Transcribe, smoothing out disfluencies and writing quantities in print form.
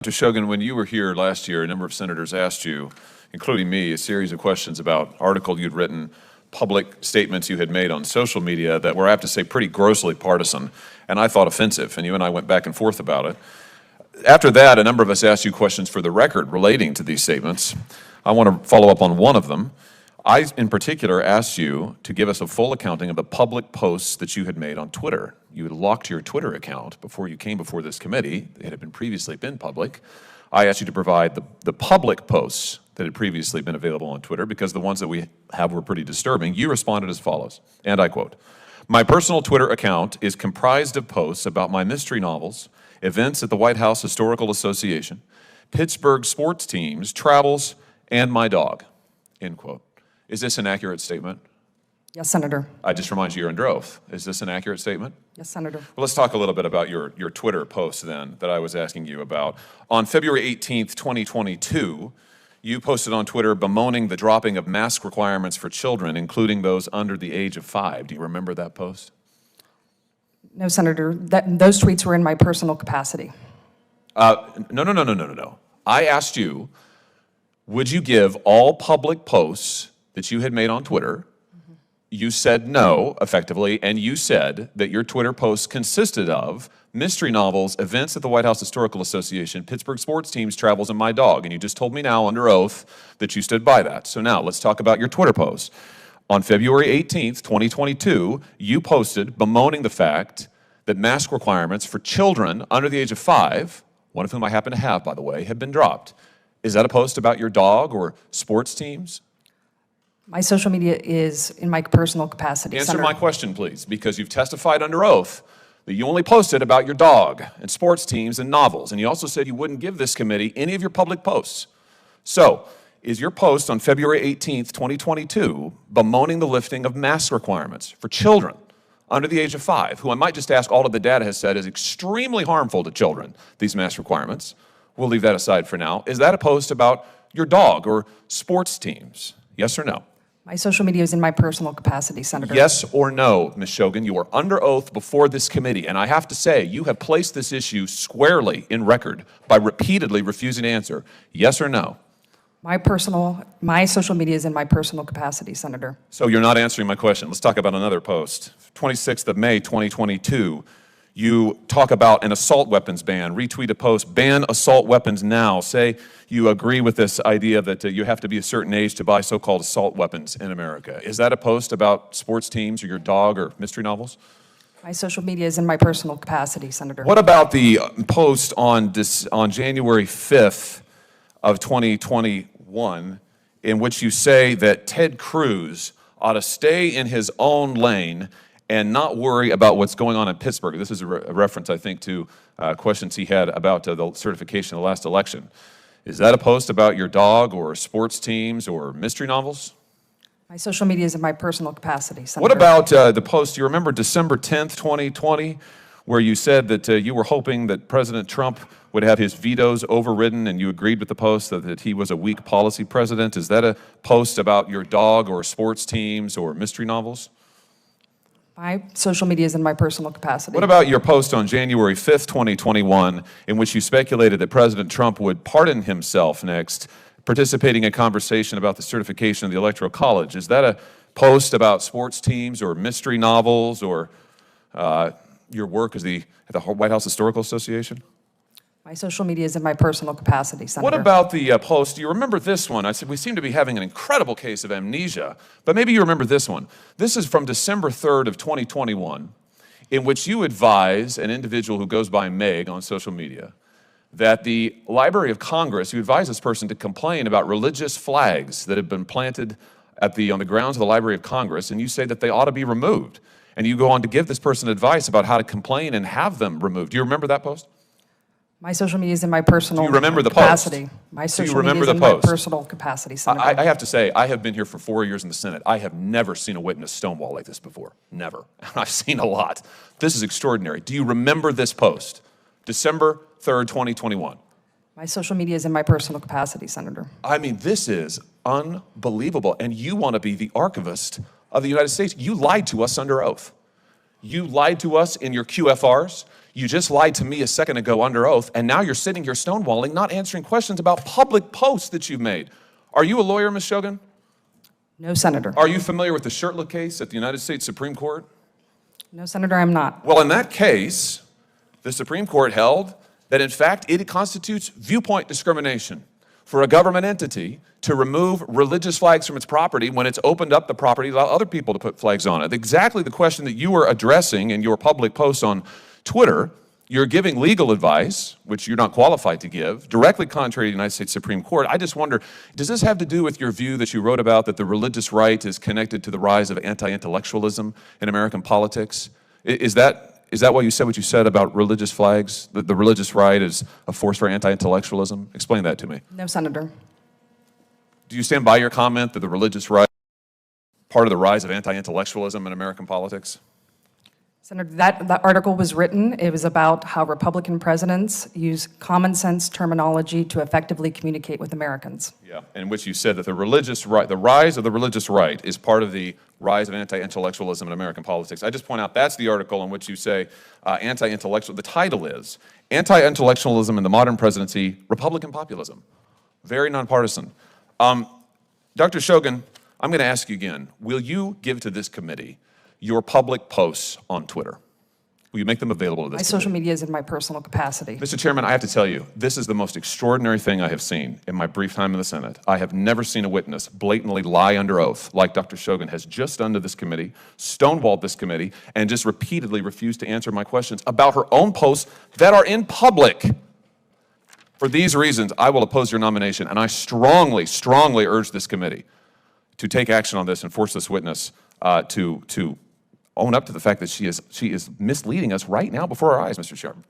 Dr. Shogan, when you were here last year, a number of senators asked you, including me, a series of questions about articles you'd written, public statements you had made on social media that were, I have to say, pretty grossly partisan, and I thought offensive, and you and I went back and forth about it. After that, a number of us asked you questions for the record relating to these statements. I want to follow up on one of them. I, in particular, asked you to give us a full accounting of the public posts that you had made on Twitter. You had locked your Twitter account before you came before this committee. It had previously been public. I asked you to provide the public posts that had previously been available on Twitter because the ones that we have were pretty disturbing. You responded as follows, and I quote, "My personal Twitter account is comprised of posts about my mystery novels, events at the White House Historical Association, Pittsburgh sports teams, travels, and my dog," end quote. Is this an accurate statement? Yes, Senator. I just remind you, you're under oath. Is this an accurate statement? Yes, Senator. Well, let's talk a little bit about your Twitter post then that I was asking you about. On February 18th, 2022, you posted on Twitter bemoaning the dropping of mask requirements for children, including those under the age of 5. Do you remember that post? No, Senator. Those tweets were in my personal capacity. No. I asked you, would you give all public posts that you had made on Twitter? You said no, effectively, and you said that your Twitter posts consisted of mystery novels, events at the White House Historical Association, Pittsburgh sports teams, travels, and my dog. And you just told me now under oath that you stood by that. So now let's talk about your Twitter posts. On February 18th, 2022, you posted bemoaning the fact that mask requirements for children under the age of 5, one of whom I happen to have, by the way, had been dropped. Is that a post about your dog or sports teams? My social media is in my personal capacity, Answer Senator. my question, please, because you've testified under oath that you only posted about your dog and sports teams and novels, and you also said you wouldn't give this committee any of your public posts. So, is your post on February 18th, 2022, bemoaning the lifting of mask requirements for children under the age of 5, who I might just ask all of the data has said is extremely harmful to children, these mask requirements? We'll leave that aside for now. Is that a post about your dog or sports teams? Yes or no? My social media is in my personal capacity, Senator. Yes or no, Ms. Shogan, you are under oath before this committee, and I have to say, you have placed this issue squarely in record by repeatedly refusing to answer. Yes or no? My social media is in my personal capacity, Senator. So you're not answering my question. Let's talk about another post. 26th of May, 2022, you talk about an assault weapons ban, retweet a post, ban assault weapons now. Say you agree with this idea that you have to be a certain age to buy so-called assault weapons in America. Is that a post about sports teams or your dog or mystery novels? My social media is in my personal capacity, Senator. What about the post on January 5th of 2021 in which you say that Ted Cruz ought to stay in his own lane and not worry about what's going on in Pittsburgh? This is a reference, I think, to questions he had about the certification of the last election. Is that a post about your dog or sports teams or mystery novels? My social media is in my personal capacity, Senator. What about the post, you remember December 10th, 2020, where you said that you were hoping that President Trump would have his vetoes overridden, and you agreed with the post that he was a weak policy president? Is that a post about your dog or sports teams or mystery novels? My social media is in my personal capacity. What about your post on January 5th, 2021, in which you speculated that President Trump would pardon himself next, participating in a conversation about the certification of the Electoral College? Is that a post about sports teams or mystery novels or your work at the White House Historical Association? My social media is in my personal capacity, Senator. What about the post? Do you remember this one? I said we seem to be having an incredible case of amnesia, but maybe you remember this one. This is from December 3rd of 2021, in which you advise an individual who goes by Meg on social media that the Library of Congress, you advise this person to complain about religious flags that have been planted on the grounds of the Library of Congress, and you say that they ought to be removed. And you go on to give this person advice about how to complain and have them removed. Do you remember that post? My social media is in my personal capacity. Do you remember the post? My social media is in my personal capacity, Senator. I have to say, I have been here for 4 years in the Senate. I have never seen a witness stonewall like this before. Never. I've seen a lot. This is extraordinary. Do you remember this post? December 3rd, 2021. My social media is in my personal capacity, Senator. I mean, this is unbelievable. And you want to be the archivist of the United States. You lied to us under oath. You lied to us in your QFRs. You just lied to me a second ago under oath, and now you're sitting here stonewalling, not answering questions about public posts that you've made. Are you a lawyer, Ms. Shogan? No, Senator. Are you familiar with the Shirtliff case at the United States Supreme Court? No, Senator, I'm not. Well, in that case, the Supreme Court held that, in fact, it constitutes viewpoint discrimination for a government entity to remove religious flags from its property when it's opened up the property to allow other people to put flags on it. Exactly the question that you were addressing in your public posts on Twitter. You're giving legal advice, which you're not qualified to give, directly contrary to the United States Supreme Court. I just wonder, does this have to do with your view that you wrote about that the religious right is connected to the rise of anti-intellectualism in American politics? Is that why you said what you said about religious flags, that the religious right is a force for anti-intellectualism? Explain that to me. No, Senator. Do you stand by your comment that the religious right is part of the rise of anti-intellectualism in American politics? Senator, that article was written. It was about how Republican presidents use common sense terminology to effectively communicate with Americans. Yeah, in which you said that the religious right, the rise of the religious right is part of the rise of anti-intellectualism in American politics. I just point out that's the article in which you say anti-intellectual, the title is Anti-Intellectualism in the Modern Presidency, Republican Populism. Very nonpartisan. Dr. Shogan, I'm going to ask you again, will you give to this committee your public posts on Twitter? Will you make them available to this My social media is in my personal capacity. Mr. Chairman, I have to tell you, this is the most extraordinary thing I have seen in my brief time in the Senate. I have never seen a witness blatantly lie under oath like Dr. Shogan has just done to this committee, stonewalled this committee, and just repeatedly refused to answer my questions about her own posts that are in public. For these reasons, I will oppose your nomination, and I strongly, strongly urge this committee to take action on this and force this witness to own up to the fact that she is misleading us right now before our eyes, Mr. Chairman.